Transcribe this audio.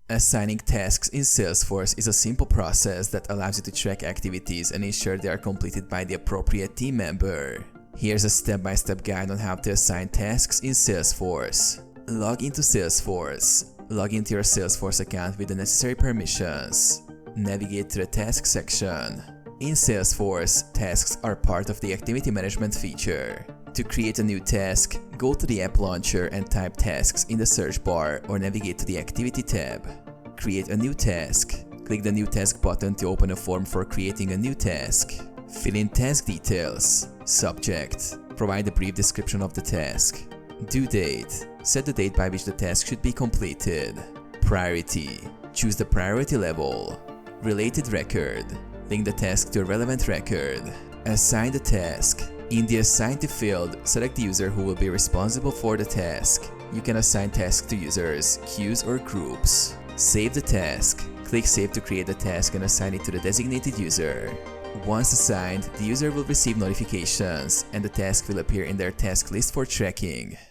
Assigning tasks in Salesforce is a simple process that allows you to track activities and ensure they are completed by the appropriate team member. Here's a step-by-step guide on how to assign tasks in Salesforce. Log into Salesforce. Log into your Salesforce account with the necessary permissions. Navigate to the Task section. In Salesforce, tasks are part of the activity management feature. To create a new task, go to the app launcher and type tasks in the search bar or navigate to the activity tab. Create a new task. Click the new task button to open a form for creating a new task. Fill in task details. Subject. Provide a brief description of the task. Due date. Set the date by which the task should be completed. Priority. Choose the priority level. Related record. Link the task to a relevant record. Assign the task. In the Assign to field, select the user who will be responsible for the task. You can assign tasks to users, queues, or groups. Save the task. Click Save to create the task and assign it to the designated user. Once assigned, the user will receive notifications, and the task will appear in their task list for tracking.